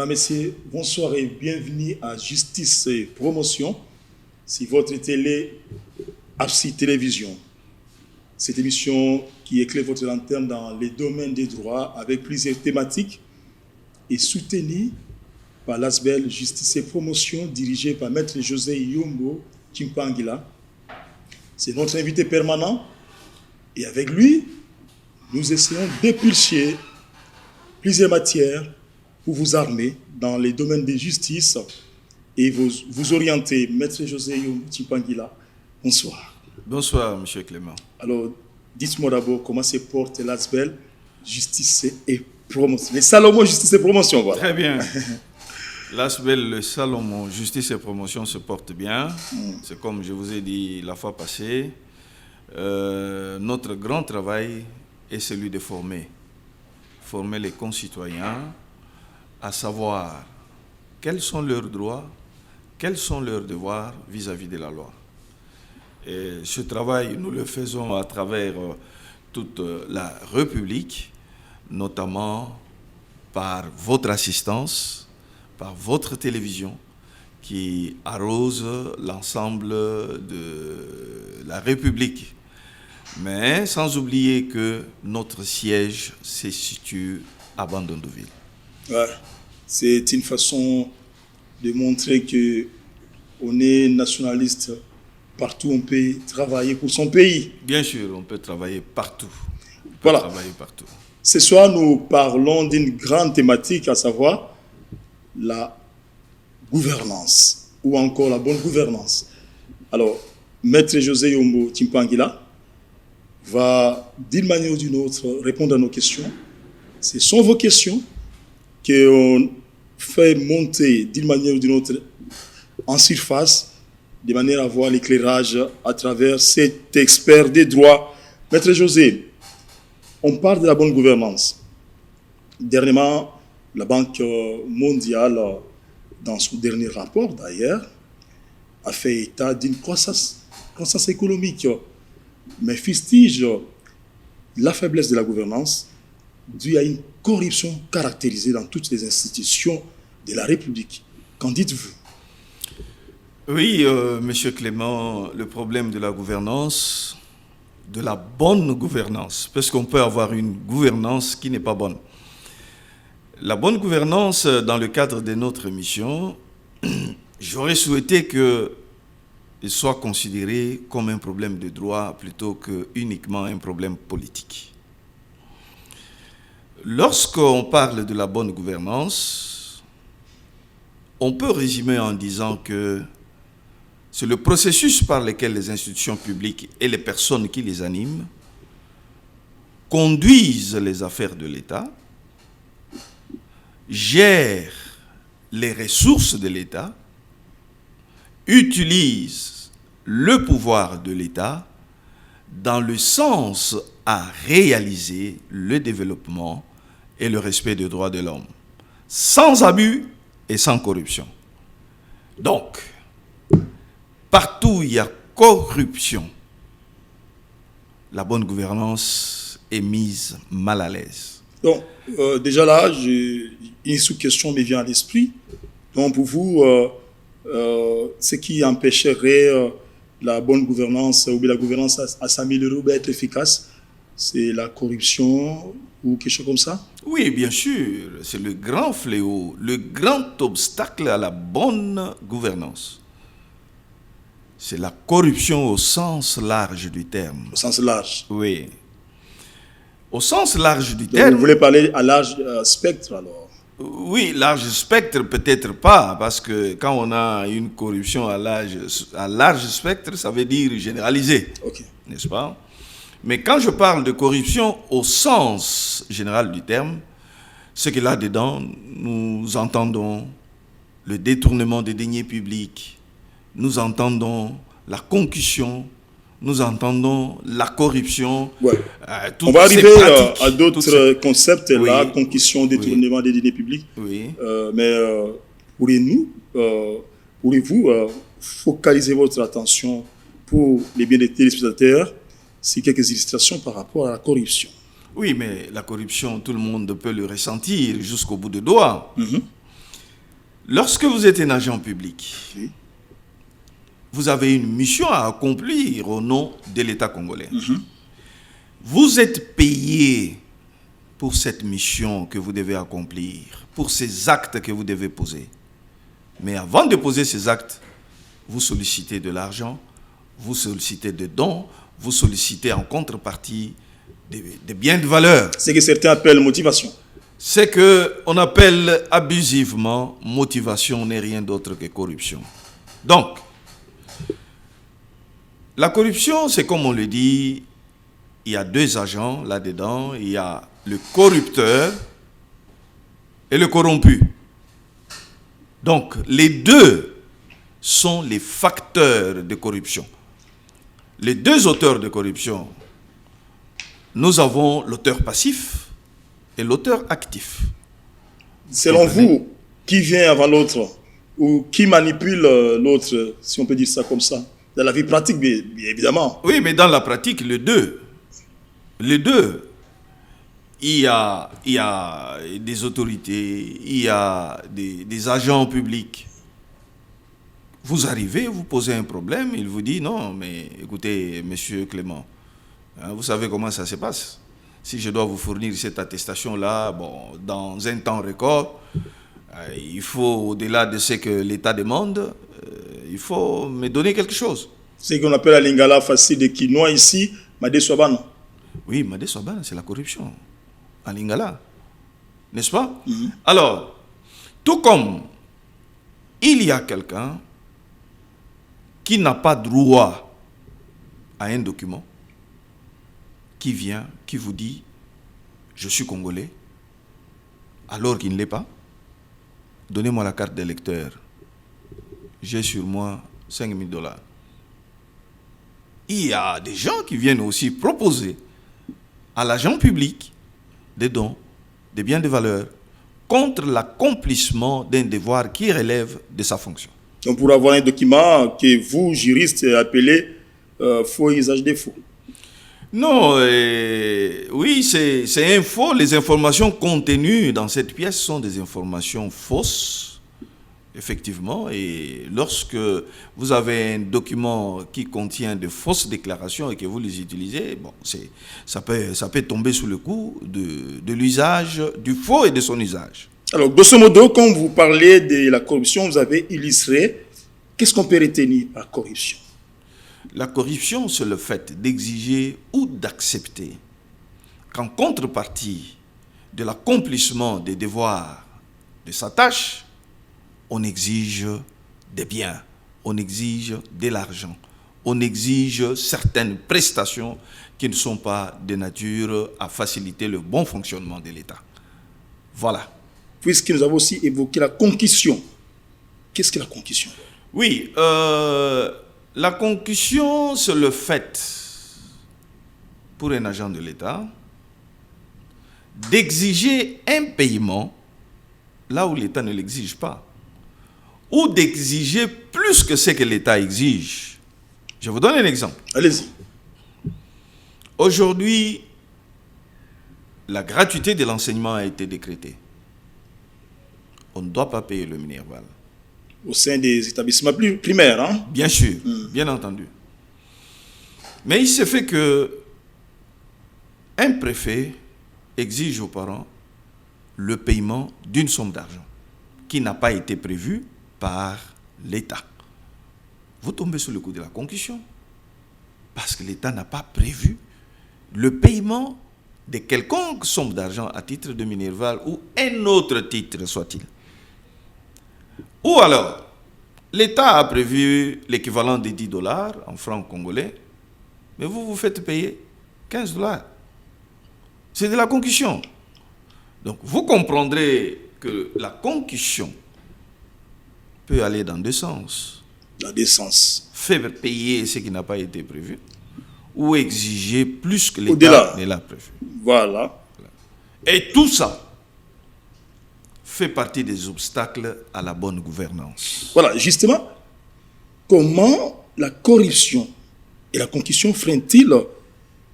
Mesdames, Messieurs, bonsoir et bienvenue à Justice et Promotion, c'est votre télé AFSI Télévision. Cette émission qui éclaire votre lanterne dans les domaines des droits avec plusieurs thématiques est soutenue par l'ASBEL Justice et Promotion dirigée par Maître José Yombo Chimpangila. C'est notre invité permanent et avec lui, nous essayons d'épulcher plusieurs matières pour vous armer dans les domaines de justice et vous orienter. Maître José Yombo Chimpangila, bonsoir. Bonsoir, M. Clément. Alors, dites-moi d'abord comment se porte l'ASBEL Justice et Promotion. Les Salomon Justice et Promotion, voilà. Très bien. L'ASBEL, le Salomon Justice et Promotion se porte bien. C'est comme je vous ai dit la fois passée. Notre grand travail est celui de former les concitoyens à savoir quels sont leurs droits, quels sont leurs devoirs vis-à-vis de la loi. Et ce travail, nous le faisons à travers toute la République, notamment par votre assistance, par votre télévision, qui arrose l'ensemble de la République. Mais sans oublier que notre siège se situe à Bandondoville. Ouais, c'est une façon de montrer qu'on est nationaliste. Partout, on peut travailler pour son pays. Bien sûr, on peut travailler partout. Voilà. Ce soir, nous parlons d'une grande thématique, à savoir la gouvernance, ou encore la bonne gouvernance. Alors, Maître José Yombo Chimpangila va, d'une manière ou d'une autre, répondre à nos questions. Ce sont vos questions qu'on fait monter d'une manière ou d'une autre en surface, de manière à voir l'éclairage à travers cet expert des droits. Maître José, on parle de la bonne gouvernance. Dernièrement, la Banque mondiale, dans son dernier rapport d'ailleurs, a fait état d'une croissance économique, mais fustige la faiblesse de la gouvernance due à une corruption caractérisée dans toutes les institutions de la République. Qu'en dites-vous? Oui, Monsieur Clément, le problème de la gouvernance, de la bonne gouvernance, parce qu'on peut avoir une gouvernance qui n'est pas bonne. La bonne gouvernance, dans le cadre de notre mission, j'aurais souhaité qu'il soit considéré comme un problème de droit plutôt que uniquement un problème politique. Lorsqu'on parle de la bonne gouvernance, on peut résumer en disant que c'est le processus par lequel les institutions publiques et les personnes qui les animent conduisent les affaires de l'État, gèrent les ressources de l'État, utilisent le pouvoir de l'État dans le sens à réaliser le développement et le respect des droits de l'homme, sans abus et sans corruption. Donc, partout où il y a corruption, la bonne gouvernance est mise mal à l'aise. Donc, déjà là, une sous-question me vient à l'esprit. Donc, pour vous, ce qui empêcherait la bonne gouvernance ou la gouvernance à s'améliorer ou à être efficace, c'est la corruption ou quelque chose comme ça? Oui, bien sûr. C'est le grand fléau, le grand obstacle à la bonne gouvernance. C'est la corruption au sens large du terme. Au sens large? Oui. Au sens large du Donc, terme. vous voulez parler à large spectre alors? Oui, large spectre peut-être pas, parce que quand on a une corruption à large spectre, ça veut dire généralisé, Okay. N'est-ce pas? Mais quand je parle de corruption au sens général du terme, c'est que là-dedans, nous entendons le détournement des deniers publics, nous entendons la concussion, nous entendons la corruption. Ouais. On va arriver à d'autres concepts, oui. La concussion, détournement des deniers publics. Oui. Mais pourriez-vous focaliser votre attention pour les bien des téléspectateurs sur quelques illustrations par rapport à la corruption? Oui, mais la corruption, tout le monde peut le ressentir jusqu'au bout des doigts. Lorsque vous êtes un agent public, Oui. vous avez une mission à accomplir au nom de l'État congolais. Vous êtes payé pour cette mission que vous devez accomplir, pour ces actes que vous devez poser. Mais avant de poser ces actes, vous sollicitez de l'argent, vous sollicitez des dons, vous sollicitez en contrepartie des biens de valeur. C'est que certains appellent motivation. C'est qu'on appelle abusivement motivation n'est rien d'autre que corruption. Donc, la corruption, c'est comme on le dit, il y a deux agents là-dedans, il y a le corrupteur et le corrompu. Donc, les deux sont les facteurs de corruption. Les deux auteurs de corruption, nous avons l'auteur passif et l'auteur actif. Selon vous, qui vient avant l'autre ou qui manipule l'autre, si on peut dire ça comme ça? Dans la vie pratique, bien évidemment. Oui, mais dans la pratique, les deux. Il y a des autorités, il y a des agents publics. Vous arrivez, vous posez un problème, il vous dit non, mais écoutez, monsieur Clément, vous savez comment ça se passe. Si je dois vous fournir cette attestation-là, bon, dans un temps record, il faut, au-delà de ce que l'État demande, il faut me donner quelque chose. C'est ce qu'on appelle à Lingala facile de Kinois ici, Madé Swabana. Oui, Madé Swabana, c'est la corruption. À Lingala. N'est-ce pas? Alors, tout comme il y a quelqu'un qui n'a pas droit à un document, qui vient, qui vous dit « Je suis congolais », alors qu'il ne l'est pas, donnez-moi la carte d'électeur. J'ai sur moi 5 000 $. Il y a des gens qui viennent aussi proposer à l'agent public des dons, des biens de valeur, contre l'accomplissement d'un devoir qui relève de sa fonction. Donc pour avoir un document que vous, juristes, appelez faux usage des faux. Non, oui, c'est un faux. Les informations contenues dans cette pièce sont des informations fausses, effectivement. Et lorsque vous avez un document qui contient de fausses déclarations et que vous les utilisez, bon, ça peut tomber sous le coup de l'usage du faux et de son usage. Alors, grosso modo, quand vous parlez de la corruption, vous avez illustré, qu'est-ce qu'on peut retenir par corruption? La corruption, c'est le fait d'exiger ou d'accepter qu'en contrepartie de l'accomplissement des devoirs de sa tâche, on exige des biens, on exige de l'argent, on exige certaines prestations qui ne sont pas de nature à faciliter le bon fonctionnement de l'État. Voilà. Puisque nous avons aussi évoqué la concussion. Qu'est-ce que la concussion? Oui, la concussion, c'est le fait, pour un agent de l'État, d'exiger un paiement là où l'État ne l'exige pas, ou d'exiger plus que ce que l'État exige. Je vous donne un exemple. Allez-y. Aujourd'hui, la gratuité de l'enseignement a été décrétée. On ne doit pas payer le Minerval. Au sein des établissements primaires, hein? Bien sûr, bien entendu. Mais il se fait que un préfet exige aux parents le paiement d'une somme d'argent qui n'a pas été prévue par l'État. Vous tombez sous le coup de la concussion parce que l'État n'a pas prévu le paiement de quelconque somme d'argent à titre de Minerval ou un autre titre soit-il. Ou alors, l'État a prévu l'équivalent de 10 $ en francs congolais, mais vous vous faites payer 15 $. C'est de la concussion. Donc, vous comprendrez que la concussion peut aller dans deux sens. Dans deux sens. Faire payer ce qui n'a pas été prévu, ou exiger plus que l'État ne l'a prévu. Voilà. Et tout ça fait partie des obstacles à la bonne gouvernance. Voilà, justement, comment la corruption et la concussion freinent-elles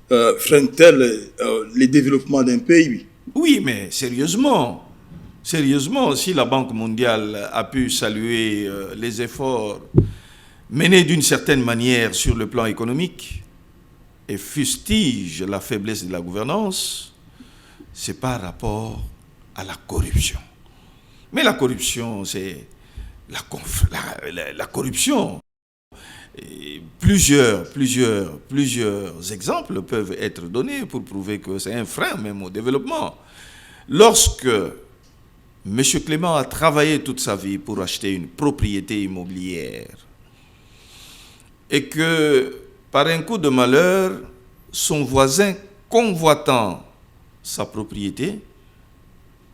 le développement d'un pays? Oui, mais sérieusement, Sérieusement, si la Banque mondiale a pu saluer les efforts menés d'une certaine manière sur le plan économique et fustige la faiblesse de la gouvernance, c'est par rapport à la corruption. Mais la corruption, c'est la corruption. Et plusieurs exemples peuvent être donnés pour prouver que c'est un frein même au développement. Lorsque M. Clément a travaillé toute sa vie pour acheter une propriété immobilière et que, par un coup de malheur, son voisin convoitant sa propriété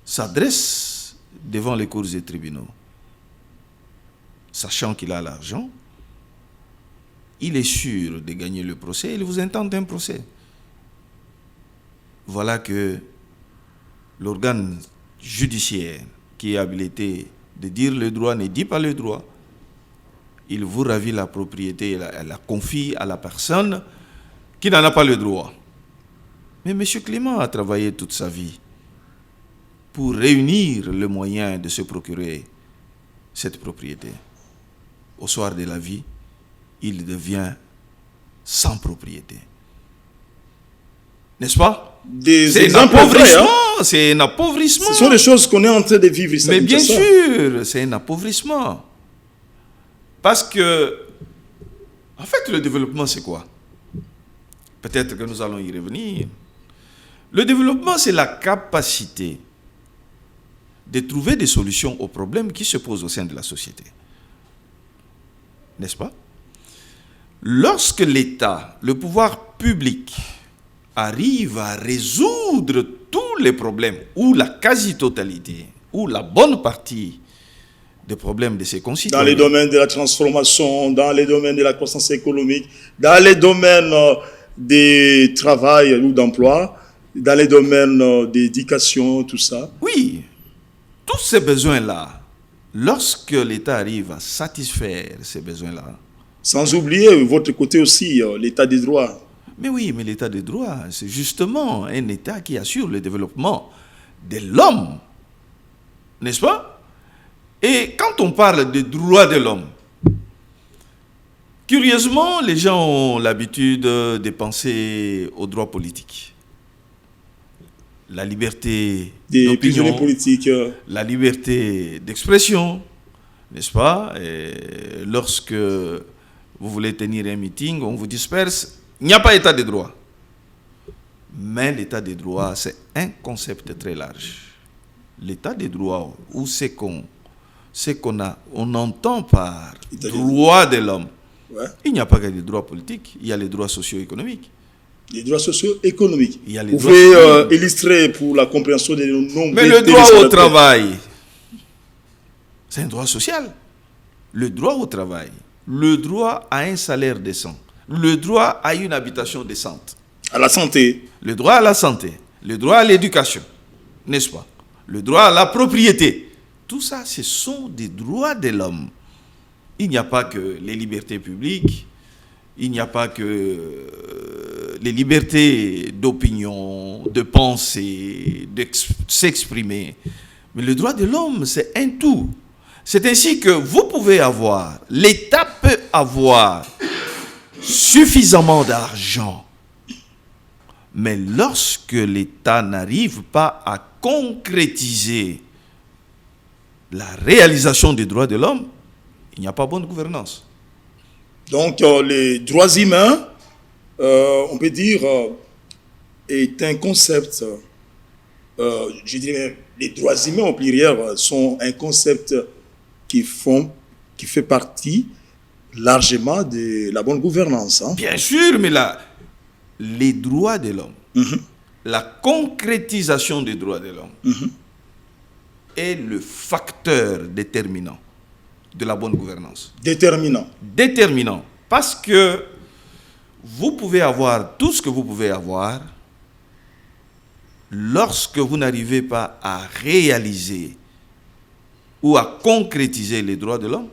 s'adresse devant les cours et tribunaux, sachant qu'il a l'argent, il est sûr de gagner le procès, il vous intente un procès. Voilà que l'organe judiciaire qui est habilité de dire le droit ne dit pas le droit. Il vous ravit la propriété et la confie à la personne qui n'en a pas le droit. Mais M. Clément a travaillé toute sa vie pour réunir le moyen de se procurer cette propriété. Au soir de la vie, il devient sans propriété. N'est-ce pas? C'est un appauvrissement, c'est un appauvrissement. Ce sont des choses qu'on est en train de vivre ici. Mais bien sûr, c'est un appauvrissement. Parce que, en fait, le développement, c'est quoi? Peut-être que nous allons y revenir. Le développement, c'est la capacité de trouver des solutions aux problèmes qui se posent au sein de la société. N'est-ce pas? Lorsque l'État, le pouvoir public, arrive à résoudre tous les problèmes, ou la quasi-totalité, ou la bonne partie des problèmes de ses concitoyens. Dans les domaines de la transformation, dans les domaines de la croissance économique, dans les domaines du travail ou d'emploi, dans les domaines d'éducation, tout ça. Oui, tous ces besoins-là, lorsque l'État arrive à satisfaire ces besoins-là. Sans oublier votre côté aussi, l'État des droits. Mais oui, mais l'État des droits, c'est justement un État qui assure le développement de l'homme. N'est-ce pas? Et quand on parle des droits de l'homme, curieusement, les gens ont l'habitude de penser aux droits politiques. La liberté d'opinion, politiques, la liberté d'expression, n'est-ce pas? Et lorsque vous voulez tenir un meeting, on vous disperse, il n'y a pas état de droit. Mais l'état de droit, c'est un concept très large. L'état de droit, ou c'est qu'on on entend par droit de l'homme. Ouais. Il n'y a pas que les droits politiques, il y a les droits socio-économiques. Les droits socio-économiques. Vous pouvez illustrer pour la compréhension des nombres. Mais le droit au travail, c'est un droit social. Le droit au travail, le droit à un salaire décent, le droit à une habitation décente. À la santé. Le droit à la santé, le droit à l'éducation, n'est-ce pas? Le droit à la propriété. Tout ça, ce sont des droits de l'homme. Il n'y a pas que les libertés publiques, il n'y a pas que les libertés d'opinion, de penser, de s'exprimer. Mais le droit de l'homme, c'est un tout. C'est ainsi que vous pouvez avoir, l'État peut avoir suffisamment d'argent. Mais lorsque l'État n'arrive pas à concrétiser la réalisation des droits de l'homme, il n'y a pas bonne gouvernance. Donc, les droits humains, on peut dire, est un concept, je dirais, les droits humains au pluriel sont un concept qui fait partie largement de la bonne gouvernance. Hein. Bien sûr, mais les droits de l'homme, la concrétisation des droits de l'homme est le facteur déterminant de la bonne gouvernance. Déterminant. Parce que vous pouvez avoir tout ce que vous pouvez avoir lorsque vous n'arrivez pas à réaliser ou à concrétiser les droits de l'homme,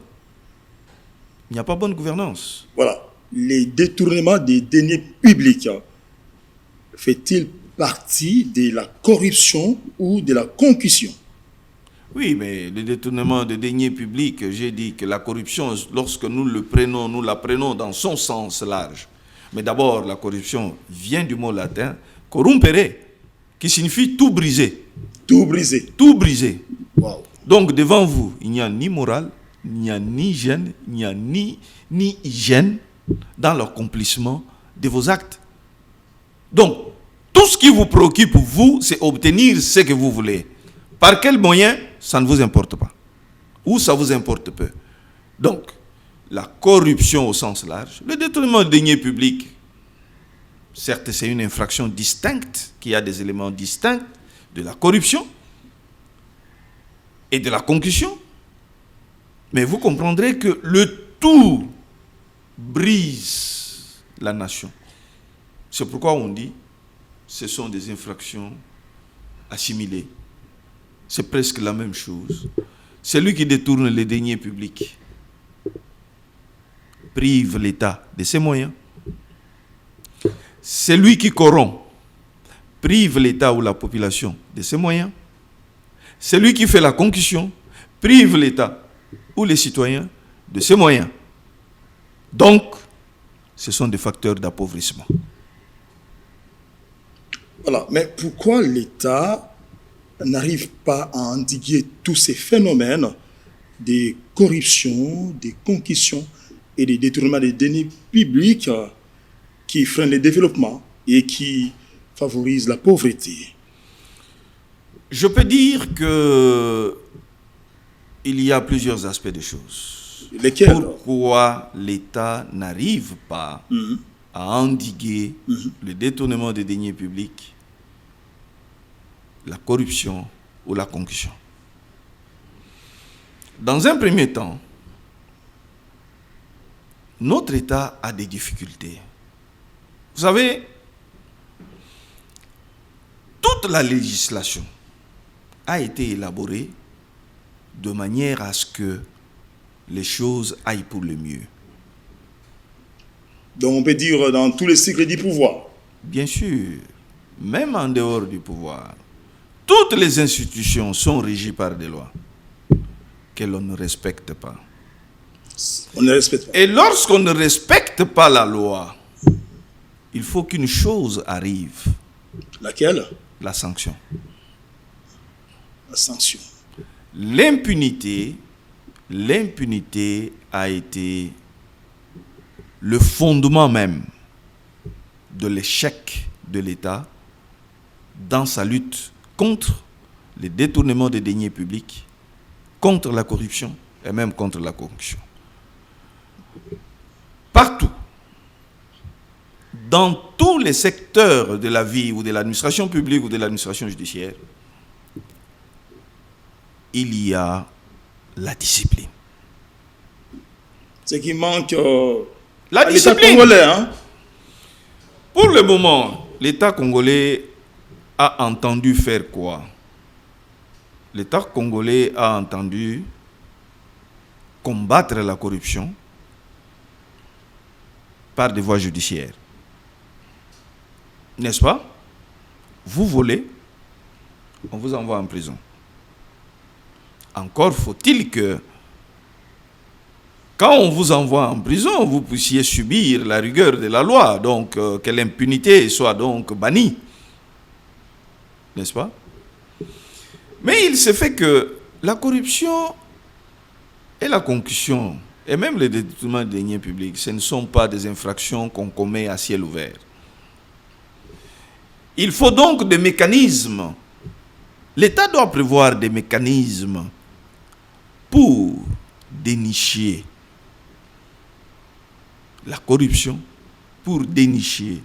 il n'y a pas bonne gouvernance. Voilà. Les détournements des deniers publics fait-il partie de la corruption ou de la concussion? Oui, mais le détournement de deniers publics, j'ai dit que la corruption, lorsque nous la prenons dans son sens large. Mais d'abord, la corruption vient du mot latin corrumpere, qui signifie tout briser. Tout briser. Tout briser. Wow. Donc, devant vous, il n'y a ni morale, il n'y a ni hygiène, il n'y a ni hygiène dans l'accomplissement de vos actes. Donc, tout ce qui vous préoccupe, vous, c'est obtenir ce que vous voulez. Par quel moyen, ça ne vous importe pas. Ou ça vous importe peu. Donc, la corruption au sens large, le détournement de deniers publics, certes, c'est une infraction distincte, qui a des éléments distincts de la corruption et de la concussion. Mais vous comprendrez que le tout brise la nation. C'est pourquoi on dit ce sont des infractions assimilées. C'est presque la même chose. Celui qui détourne les deniers publics prive l'État de ses moyens. Celui qui corrompt prive l'État ou la population de ses moyens. Celui qui fait la concussion prive l'État ou les citoyens de ses moyens. Donc, ce sont des facteurs d'appauvrissement. Voilà, mais pourquoi l'État n'arrive pas à endiguer tous ces phénomènes de corruption, de concussion et de détournement des deniers publics qui freinent le développement et qui favorisent la pauvreté? Je peux dire que il y a plusieurs aspects des choses. Lesquels? Pourquoi l'État n'arrive pas à endiguer le détournement des deniers publics, la corruption ou la concussion? Dans un premier temps, notre État a des difficultés. Vous savez, toute la législation a été élaborée de manière à ce que les choses aillent pour le mieux. Donc on peut dire dans tous les cycles du pouvoir. Bien sûr, même en dehors du pouvoir, toutes les institutions sont régies par des lois que l'on ne respecte pas. On ne respecte pas. Et lorsqu'on ne respecte pas la loi, il faut qu'une chose arrive. Laquelle? La sanction. La sanction. L'impunité a été le fondement même de l'échec de l'État dans sa lutte contre les détournements des deniers publics, contre la corruption et même contre la concussion. Partout, dans tous les secteurs de la vie ou de l'administration publique ou de l'administration judiciaire, il y a la discipline. Ce qui manque la à l'État discipline congolais. Hein? Pour le moment, l'État congolais a entendu faire quoi? L'État congolais a entendu combattre la corruption par des voies judiciaires. N'est-ce pas? Vous volez, on vous envoie en prison. Encore faut-il que, quand on vous envoie en prison, vous puissiez subir la rigueur de la loi, donc que l'impunité soit donc bannie. N'est-ce pas? Mais il se fait que la corruption et la concussion, et même le détournement des deniers publics, ce ne sont pas des infractions qu'on commet à ciel ouvert. Il faut donc des mécanismes. L'État doit prévoir des mécanismes pour dénicher la corruption, pour dénicher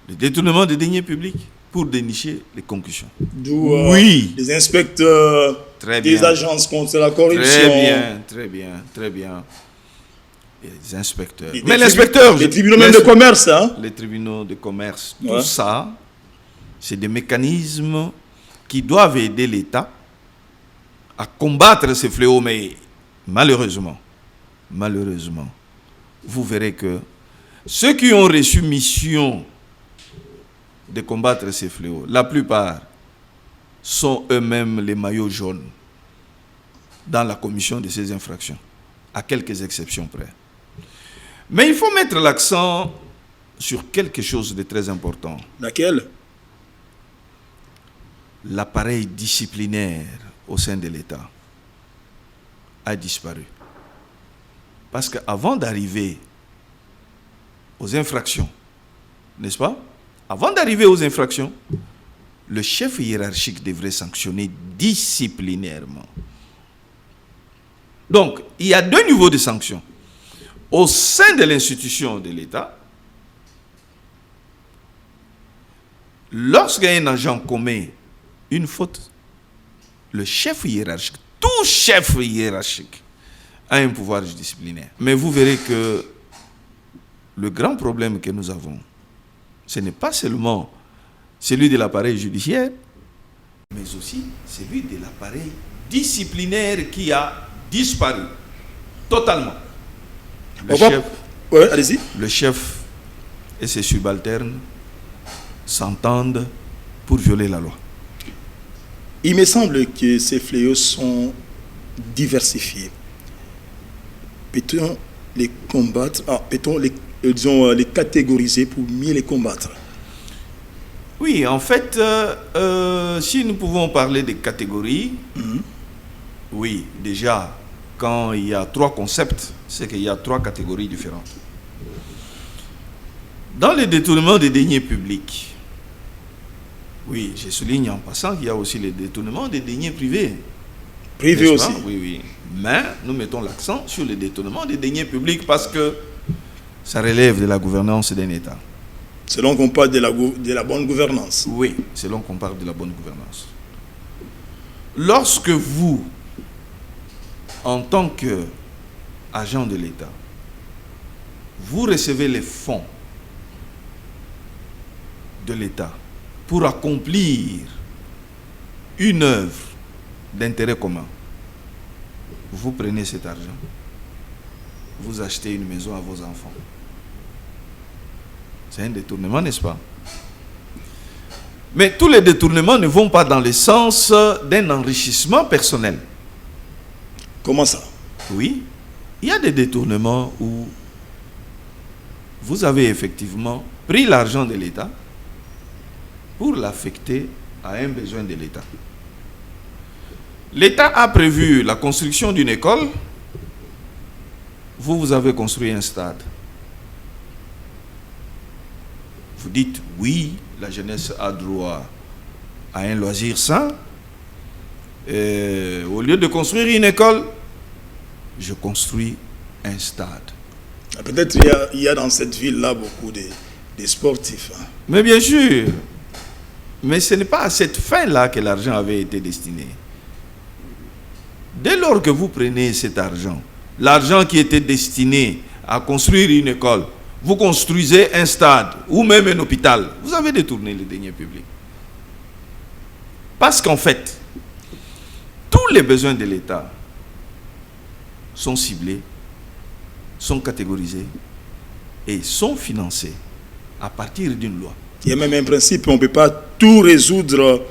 le détournement des deniers publics, pour dénicher les concussions. D'où oui. Les inspecteurs des agences contre la corruption. Très bien. Et les inspecteurs. Mais l'inspecteur, les tribunaux même de commerce. Hein? Les tribunaux de commerce, tout ça, c'est des mécanismes qui doivent aider l'État à combattre ces fléaux. Mais malheureusement, vous verrez que ceux qui ont reçu mission de combattre ces fléaux, la plupart sont eux-mêmes les maillots jaunes dans la commission de ces infractions, à quelques exceptions près. Mais il faut mettre l'accent sur quelque chose de très important. Laquelle? L'appareil disciplinaire au sein de l'État a disparu. Parce qu'avant d'arriver aux infractions, n'est-ce pas? Avant d'arriver aux infractions, le chef hiérarchique devrait sanctionner disciplinairement. Donc, il y a deux niveaux de sanctions. Au sein de l'institution de l'État, lorsqu'un agent commet une faute, le chef hiérarchique, tout chef hiérarchique, a un pouvoir disciplinaire. Mais vous verrez que le grand problème que nous avons, ce n'est pas seulement celui de l'appareil judiciaire, mais aussi celui de l'appareil disciplinaire qui a disparu totalement. Le chef et ses subalternes s'entendent pour violer la loi. Il me semble que ces fléaux sont diversifiés. Peut-on les combattre, peut-on les catégoriser pour mieux les combattre? Oui, en fait, si nous pouvons parler de catégories, oui, déjà, quand il y a trois concepts, c'est qu'il y a trois catégories différentes. Dans le détournement des deniers publics, oui, je souligne en passant qu'il y a aussi le détournement des deniers privés. Privés aussi? Oui, oui. Mais nous mettons l'accent sur le détournement des deniers publics parce que ça relève de la gouvernance d'un État. Selon qu'on parle de la bonne gouvernance. Oui, selon qu'on parle de la bonne gouvernance. Lorsque vous, en tant qu'agent de l'État, vous recevez les fonds de l'État pour accomplir une œuvre d'intérêt commun, vous prenez cet argent, vous achetez une maison à vos enfants. C'est un détournement, n'est-ce pas? Mais tous les détournements ne vont pas dans le sens d'un enrichissement personnel. Comment ça? Oui, il y a des détournements où vous avez effectivement pris l'argent de l'État pour l'affecter à un besoin de l'État. L'État a prévu la construction d'une école. Vous avez construit un stade. Vous dites, oui, la jeunesse a droit à un loisir sain. Et au lieu de construire une école, je construis un stade. Peut-être il y a dans cette ville-là beaucoup de sportifs. Hein. Mais bien sûr. Mais ce n'est pas à cette fin-là que l'argent avait été destiné. Dès lors que vous prenez cet argent, l'argent qui était destiné à construire une école, vous construisez un stade ou même un hôpital, vous avez détourné les deniers publics. Parce qu'en fait, tous les besoins de l'État sont ciblés, sont catégorisés et sont financés à partir d'une loi. Il y a même un principe, on ne peut pas tout résoudre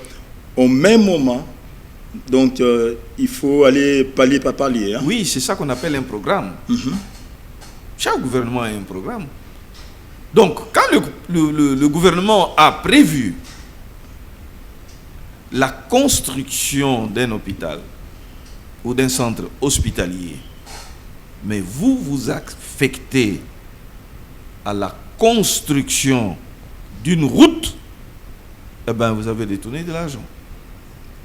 au même moment. Donc, il faut aller palier par palier. Hein? Oui, c'est ça qu'on appelle un programme. Chaque gouvernement a un programme. Donc, quand le gouvernement a prévu la construction d'un hôpital ou d'un centre hospitalier, mais vous vous affectez à la construction d'une route, eh bien, vous avez détourné de l'argent.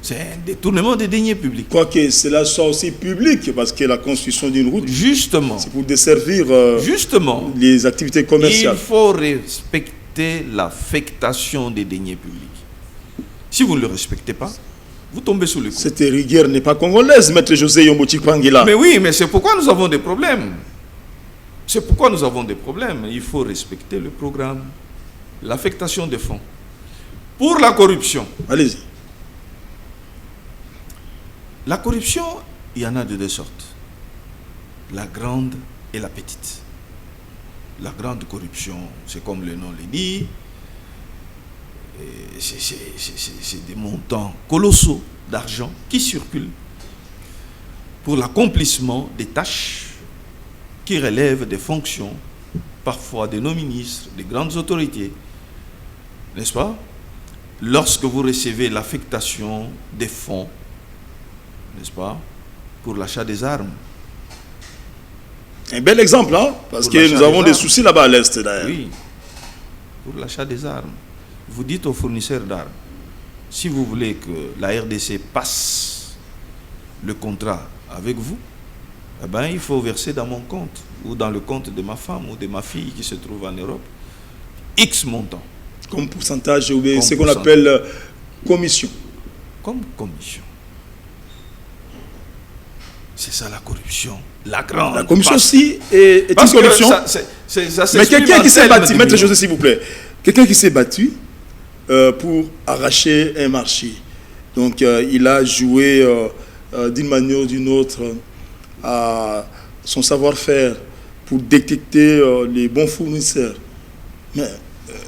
C'est un détournement des deniers publics. Quoique cela soit aussi public, parce que la construction d'une route, justement, c'est pour desservir justement, les activités commerciales. Il faut respecter l'affectation des deniers publics. Si vous ne le respectez pas, vous tombez sous le coup. Cette rigueur n'est pas congolaise, maître José Yombo Chikwangila. Mais oui, mais c'est pourquoi nous avons des problèmes. C'est pourquoi nous avons des problèmes. Il faut respecter le programme, l'affectation des fonds. Pour la corruption. Allez-y. La corruption, il y en a de deux sortes. La grande et la petite. La grande corruption, c'est comme le nom le dit. C'est des montants colossaux d'argent qui circulent pour l'accomplissement des tâches qui relèvent des fonctions, parfois de nos ministres, des grandes autorités, n'est-ce pas? Lorsque vous recevez l'affectation des fonds, n'est-ce pas, pour l'achat des armes. Un bel exemple, hein? Parce que nous avons des soucis là-bas à l'Est, d'ailleurs. Oui, pour l'achat des armes. Vous dites aux fournisseurs d'armes, si vous voulez que la RDC passe le contrat avec vous, eh ben, il faut verser dans mon compte, ou dans le compte de ma femme ou de ma fille qui se trouve en Europe, X montant. Comme pourcentage, ou ce qu'on appelle commission. Comme commission. C'est ça la corruption. La grande. La commission aussi est une corruption. Mais quelqu'un qui s'est battu, Maître José, s'il vous plaît, quelqu'un qui s'est battu pour arracher un marché. Donc il a joué d'une manière ou d'une autre à son savoir-faire pour détecter les bons fournisseurs. Mais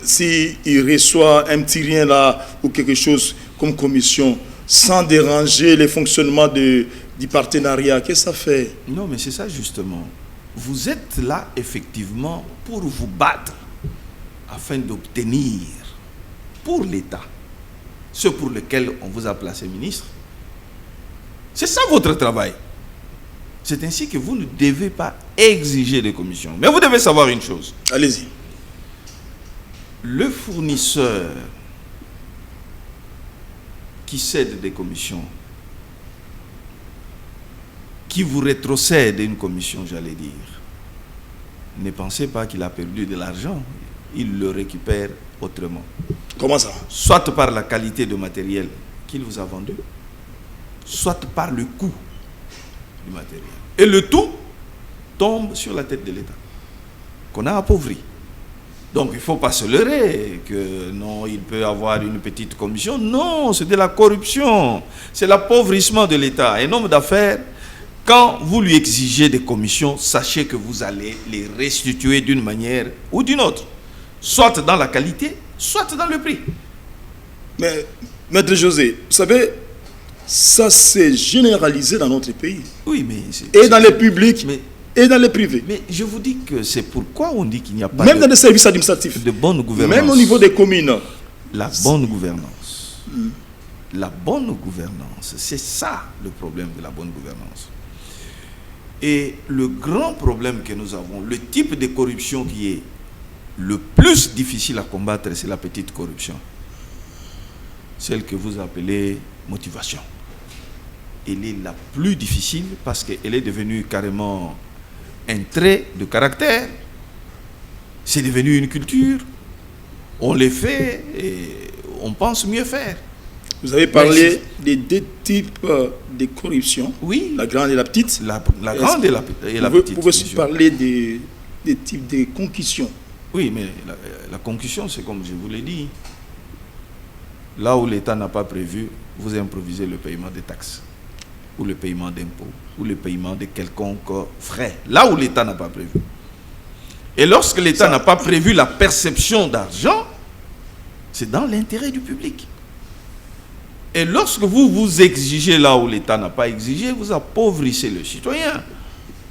s'il reçoit un petit rien là ou quelque chose comme commission sans déranger les fonctionnements du partenariat, qu'est-ce que ça fait? Non, mais c'est ça justement. Vous êtes là effectivement pour vous battre afin d'obtenir pour l'État ce pour lequel on vous a placé ministre. C'est ça votre travail. C'est ainsi que vous ne devez pas exiger des commissions. Mais vous devez savoir une chose. Allez-y. Le fournisseur qui cède des commissions, qui vous rétrocède une commission, j'allais dire, ne pensez pas qu'il a perdu de l'argent. Il le récupère autrement. Comment ça? Soit par la qualité de matériel qu'il vous a vendu, soit par le coût du matériel. Et le tout tombe sur la tête de l'État, qu'on a appauvri. Donc il ne faut pas se leurrer que non, il peut avoir une petite commission. Non, c'est de la corruption. C'est l'appauvrissement de l'État. Un homme d'affaires, quand vous lui exigez des commissions, sachez que vous allez les restituer d'une manière ou d'une autre. Soit dans la qualité, soit dans le prix. Mais, Maître José, vous savez, ça s'est généralisé dans notre pays. Oui, mais... Et dans les publics, et dans les privés. Mais je vous dis que c'est pourquoi on dit qu'il n'y a pas même dans les services administratifs, de bonne gouvernance. Même au niveau des communes. La bonne gouvernance. La bonne gouvernance, c'est ça le problème de la bonne gouvernance. Et le grand problème que nous avons, le type de corruption qui est le plus difficile à combattre, c'est la petite corruption. Celle que vous appelez motivation. Elle est la plus difficile parce qu'elle est devenue carrément un trait de caractère. C'est devenu une culture. On les fait et on pense mieux faire. Vous avez parlé des deux types de corruption. Oui. La grande et la petite. La grande et la petite. Vous pouvez aussi parler des types de concussions. Oui, mais la concussion, c'est comme je vous l'ai dit. Là où l'État n'a pas prévu, vous improvisez le paiement des taxes, ou le paiement d'impôts, ou le paiement de quelconque frais. Là où l'État n'a pas prévu. Et lorsque l'État n'a pas prévu la perception d'argent, c'est dans l'intérêt du public. Et lorsque vous exigez là où l'État n'a pas exigé, vous appauvrissez le citoyen.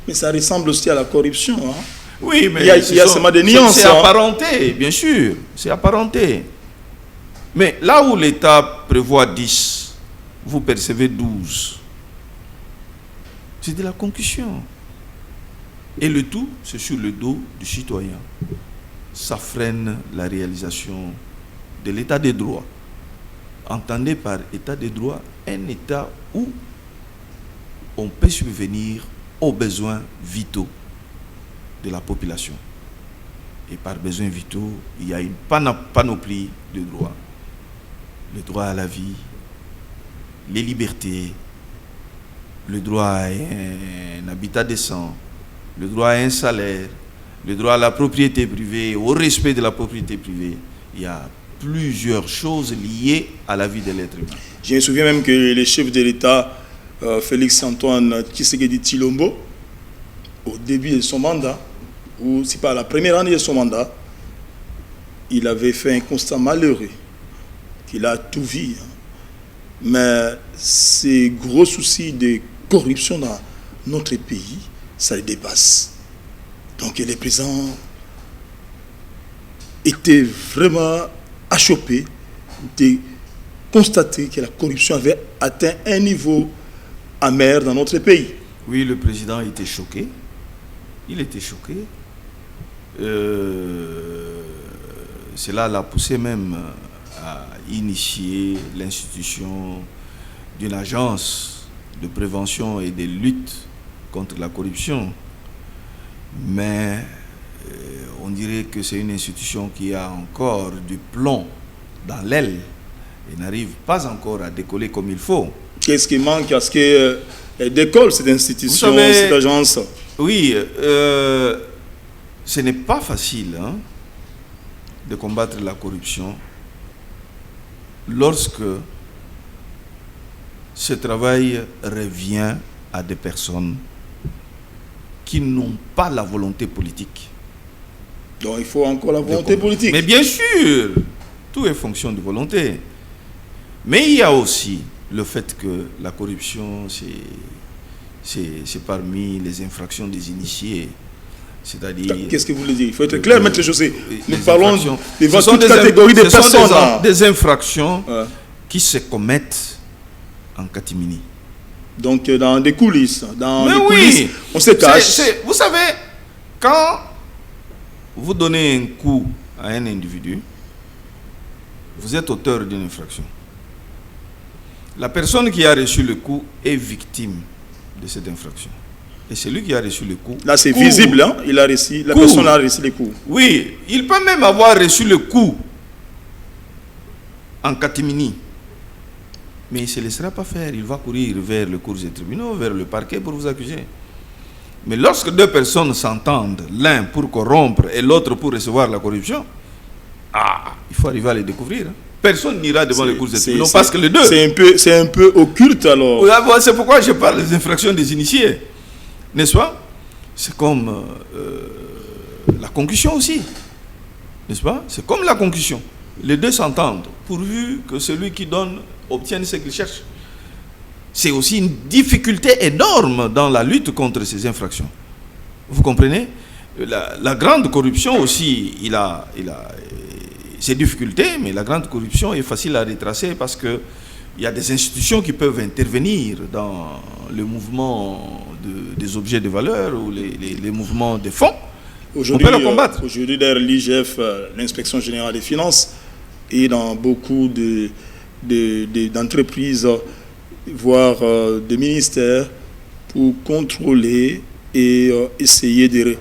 Mais ça ressemble aussi à la corruption. Hein? Oui, mais il y a seulement des nuances. C'est apparenté, bien sûr. C'est apparenté. Mais là où l'État prévoit 10, vous percevez 12. C'est de la concussion. Et le tout, c'est sur le dos du citoyen. Ça freine la réalisation de l'état des droits. Entendez par état des droits un état où on peut subvenir aux besoins vitaux de la population. Et par besoins vitaux, il y a une panoplie de droits. Le droit à la vie, les libertés, le droit à un habitat décent, le droit à un salaire, le droit à la propriété privée, au respect de la propriété privée. Il y a plusieurs choses liées à la vie de l'être humain. Je me souviens même que le chef de l'État, Félix-Antoine Tshisekedi Tshilombo, au début de son mandat, ou c'est pas la première année de son mandat, il avait fait un constat malheureux qu'il a tout vu. Mais ces gros soucis de corruption dans notre pays, ça le dépasse. Donc les présidents étaient vraiment achoppés de constater que la corruption avait atteint un niveau amer dans notre pays. Oui, le président était choqué. Il était choqué. Cela l'a poussé même à initier l'institution d'une agence de prévention et de lutte contre la corruption. Mais on dirait que c'est une institution qui a encore du plomb dans l'aile et n'arrive pas encore à décoller comme il faut. Qu'est-ce qui manque à ce qu'elle décolle, cette institution, Vous savez, cette agence? Oui, ce n'est pas facile de combattre la corruption lorsque ce travail revient à des personnes qui n'ont pas la volonté politique. Donc il faut encore la volonté politique. Mais bien sûr, tout est fonction de volonté. Mais il y a aussi le fait que la corruption, c'est parmi les infractions des initiés. C'est-à-dire... Qu'est-ce que vous voulez dire? Il faut être clair, maître José. Nous parlons de toute des catégorie de personnes. Des infractions qui se commettent en catimini. Donc dans des coulisses. Dans Mais les oui, coulisses, on se cache. Vous savez, quand vous donnez un coup à un individu, vous êtes auteur d'une infraction. La personne qui a reçu le coup est victime de cette infraction. Et celui qui a reçu le coup... Là, c'est visible, hein? Il a reçu, la personne a reçu le coup. Oui, il peut même avoir reçu le coup en catimini. Mais il ne se laissera pas faire. Il va courir vers le cours des tribunaux, vers le parquet pour vous accuser. Mais lorsque deux personnes s'entendent, l'un pour corrompre et l'autre pour recevoir la corruption, il faut arriver à les découvrir. Personne n'ira devant les cours des tribunaux parce que les deux... C'est un peu occulte alors. C'est pourquoi je parle des infractions des initiés. N'est-ce pas? C'est comme la concussion aussi. N'est-ce pas? C'est comme la concussion. Les deux s'entendent, pourvu que celui qui donne obtienne ce qu'il cherche. C'est aussi une difficulté énorme dans la lutte contre ces infractions. Vous comprenez? La grande corruption aussi, il a ses difficultés, mais la grande corruption est facile à retracer parce que il y a des institutions qui peuvent intervenir dans le mouvement des objets de valeur ou les mouvements de fonds. On peut le combattre. Aujourd'hui, d'ailleurs, l'IGF, l'Inspection Générale des Finances, est dans beaucoup d'entreprises, voire de ministères, pour contrôler et essayer de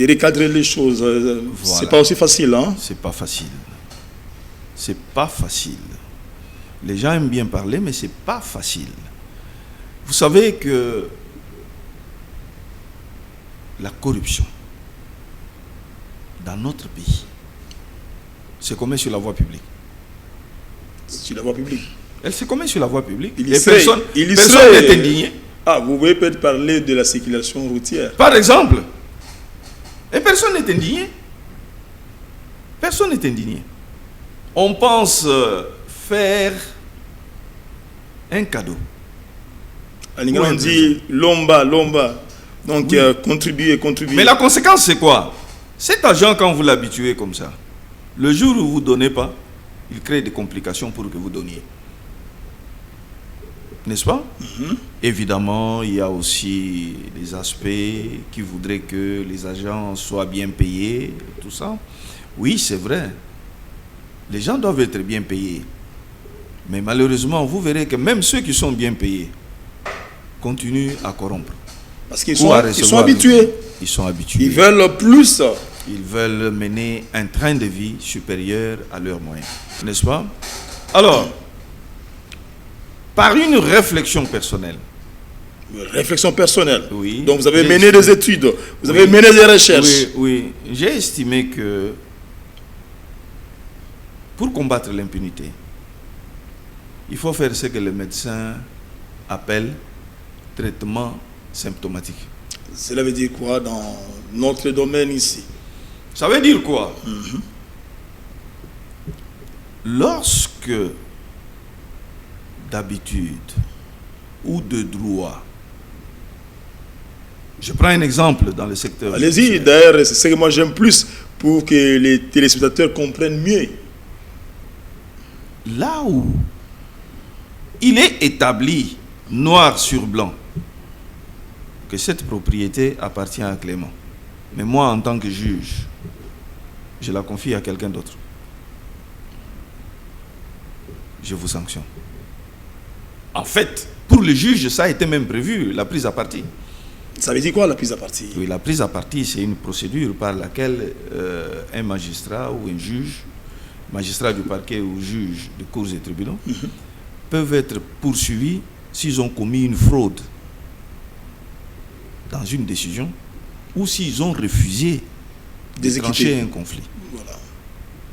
recadrer les choses. Voilà. C'est pas aussi facile, hein? C'est pas facile. C'est pas facile. Les gens aiment bien parler, mais c'est pas facile. Vous savez que la corruption dans notre pays se commet sur la voie publique. Sur la voie publique. Elle se commet sur la voie publique. Personne n'est indigné. Vous pouvez peut-être parler de la circulation routière. Par exemple. Et personne n'est indigné. Personne n'est indigné. On pense faire un cadeau. On dit lomba. Donc oui. Contribuer. Mais la conséquence c'est quoi? Cet argent, quand vous l'habituez comme ça, le jour où vous ne donnez pas, il crée des complications pour que vous donniez. N'est-ce pas? Évidemment, il y a aussi des aspects qui voudraient que les agents soient bien payés, tout ça. Oui, c'est vrai. Les gens doivent être bien payés. Mais malheureusement, vous verrez que même ceux qui sont bien payés continuent à corrompre. Parce qu'ils sont habitués. Ils sont habitués. Ils veulent plus. Ils veulent mener un train de vie supérieur à leurs moyens. N'est-ce pas? Alors, par une réflexion personnelle. Réflexion personnelle. Oui. Donc vous avez mené des études, vous avez mené des recherches. Oui. J'ai estimé que pour combattre l'impunité, il faut faire ce que les médecins appellent traitement symptomatique. Cela veut dire quoi dans notre domaine ici? Ça veut dire quoi? lorsque d'habitude ou de droit, je prends un exemple dans le secteur. Allez-y, d'ailleurs, c'est ce que moi j'aime plus pour que les téléspectateurs comprennent mieux. Là où il est établi noir sur blanc que cette propriété appartient à Clément, mais moi en tant que juge, je la confie à quelqu'un d'autre, je vous sanctionne. En fait, pour le juge, ça a été même prévu, la prise à partie. Ça veut dire quoi, la prise à partie? Oui, la prise à partie, c'est une procédure par laquelle un magistrat ou un juge, magistrat du parquet ou juge de cours et tribunaux, peuvent être poursuivis s'ils ont commis une fraude dans une décision ou s'ils ont refusé de trancher un conflit. Voilà.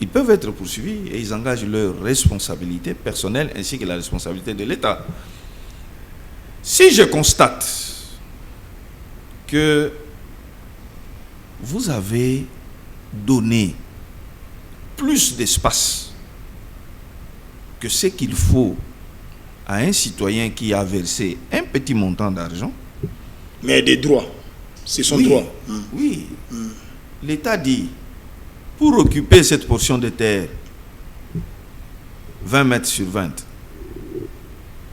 Ils peuvent être poursuivis et ils engagent leur responsabilité personnelle ainsi que la responsabilité de l'État. Si je constate que vous avez donné plus d'espace que ce qu'il faut à un citoyen qui a versé un petit montant d'argent, mais des droits, c'est son droit. Oui. L'État dit, pour occuper cette portion de terre, 20 mètres sur 20,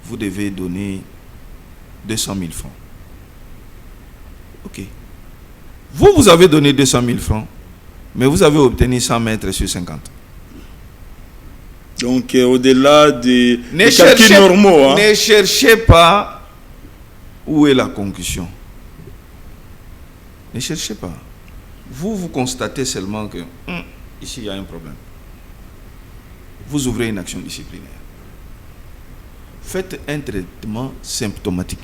vous devez donner 200 000 francs. Ok. Vous avez donné 200 000 francs, mais vous avez obtenu 100 mètres sur 50. Donc, au-delà des calculs normaux. Ne cherchez pas où est la concussion. Ne cherchez pas. Vous constatez seulement que ici, il y a un problème. Vous ouvrez une action disciplinaire. Faites un traitement symptomatique.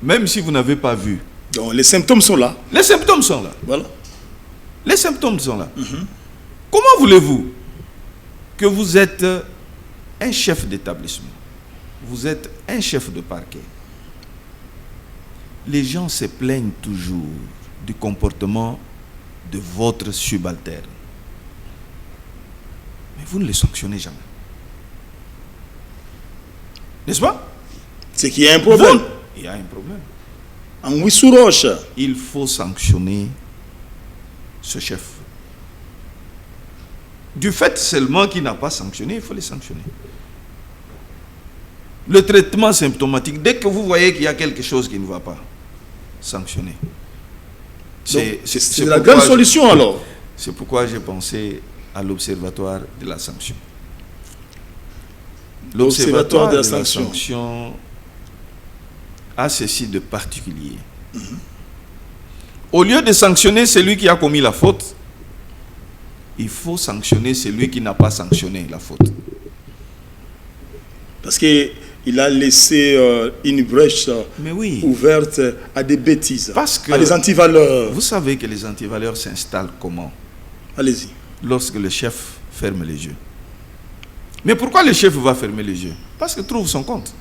Même si vous n'avez pas vu. Donc, les symptômes sont là. Les symptômes sont là. Voilà. Les symptômes sont là. Comment voulez-vous que vous êtes un chef d'établissement, vous êtes un chef de parquet? Les gens se plaignent toujours du comportement de votre subalterne. Mais vous ne les sanctionnez jamais. N'est-ce pas? C'est qu'il y a un problème. Il y a un problème. En Wissouroche, il faut sanctionner ce chef. Du fait seulement qu'il n'a pas sanctionné, il faut les sanctionner. Le traitement symptomatique, dès que vous voyez qu'il y a quelque chose qui ne va pas, sanctionner. C'est la grande solution alors. C'est pourquoi j'ai pensé à l'observatoire de la sanction. L'observatoire de la sanction a ceci de particulier. Au lieu de sanctionner celui qui a commis la faute, il faut sanctionner celui qui n'a pas sanctionné la faute. Parce qu'il a laissé une brèche ouverte à des bêtises, à des antivaleurs. Vous savez que les antivaleurs s'installent comment? Allez-y. Lorsque le chef ferme les yeux. Mais pourquoi le chef va fermer les yeux? Parce qu'il trouve son compte.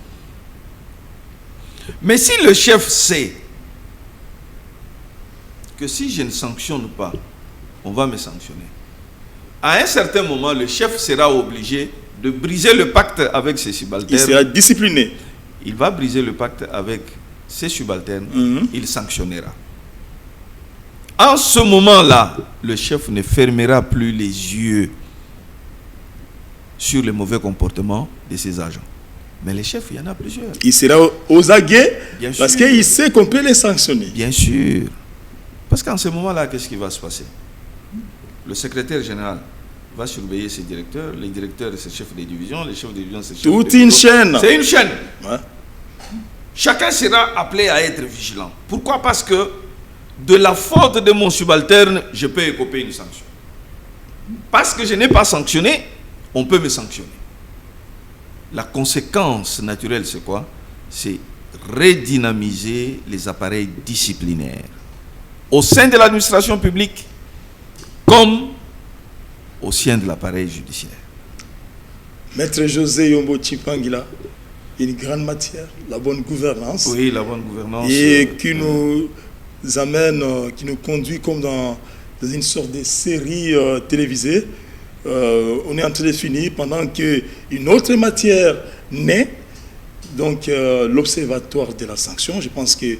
Mais si le chef sait que si je ne sanctionne pas, on va me sanctionner, à un certain moment, le chef sera obligé de briser le pacte avec ses subalternes. Il sera discipliné. Il va briser le pacte avec ses subalternes. Il sanctionnera. En ce moment-là, le chef ne fermera plus les yeux sur le mauvais comportement de ses agents. Mais les chefs, il y en a plusieurs. Il sera aux aguets parce qu'il sait qu'on peut les sanctionner. Bien sûr. Parce qu'en ce moment-là, qu'est-ce qui va se passer? Le secrétaire général va surveiller ses directeurs, les directeurs, ses chefs de division, les chefs de division, ses chefs de toute une chaîne. C'est une chaîne. Ouais. Chacun sera appelé à être vigilant. Pourquoi? Parce que de la faute de mon subalterne, je peux écoper une sanction. Parce que je n'ai pas sanctionné, on peut me sanctionner. La conséquence naturelle, c'est quoi? C'est redynamiser les appareils disciplinaires au sein de l'administration publique comme au sein de l'appareil judiciaire. Maître José Yombo Tchipangila, une grande matière, la bonne gouvernance. Oui, la bonne gouvernance. Et qui nous amène, qui nous conduit comme dans une sorte de série télévisée on est en train de finir pendant qu'une autre matière naît, donc l'observatoire de la sanction. Je pense que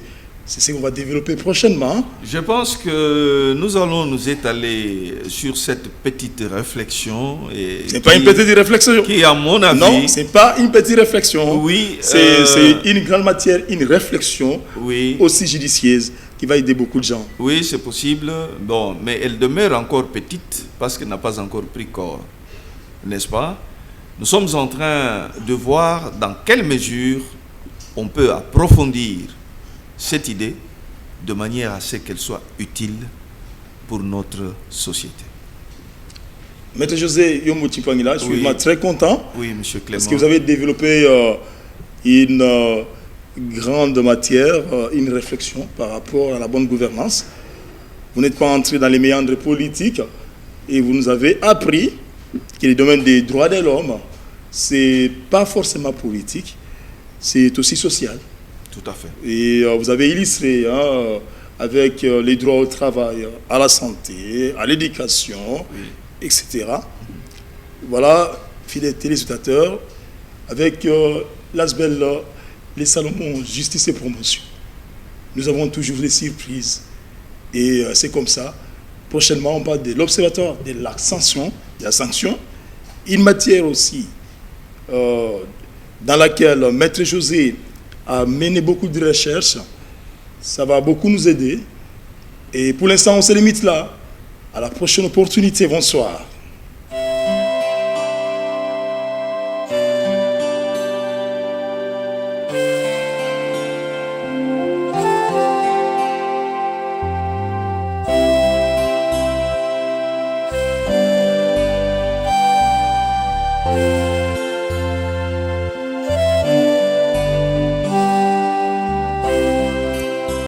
c'est ce qu'on va développer prochainement. Je pense que nous allons nous étaler sur cette petite réflexion. Ce n'est pas une petite réflexion. Qui, à mon avis... Non, ce n'est pas une petite réflexion. Oui. C'est une grande matière, une réflexion oui. aussi judicieuse qui va aider beaucoup de gens. Oui, c'est possible. Bon, mais elle demeure encore petite parce qu'elle n'a pas encore pris corps. N'est-ce pas? Nous sommes en train de voir dans quelle mesure on peut approfondir cette idée de manière à ce qu'elle soit utile pour notre société. Maître José Yombo-Tshikwangila, je suis vraiment très content. Oui, monsieur Clément. Parce que vous avez développé une grande matière, une réflexion par rapport à la bonne gouvernance. Vous n'êtes pas entré dans les méandres politiques et vous nous avez appris que le domaine des droits de l'homme, ce n'est pas forcément politique, c'est aussi social. Tout à fait. Et vous avez illustré avec les droits au travail, à la santé, à l'éducation, oui. etc. Voilà, fidèles téléspectateurs, avec l'ASBEL, les Salomon, justice et promotion. Nous avons toujours des surprises. Et c'est comme ça. Prochainement, on parle de l'observatoire de la sanction, une matière aussi dans laquelle Maître José a mené beaucoup de recherches. Ça va beaucoup nous aider. Et pour l'instant, on se limite là. À la prochaine opportunité. Bonsoir.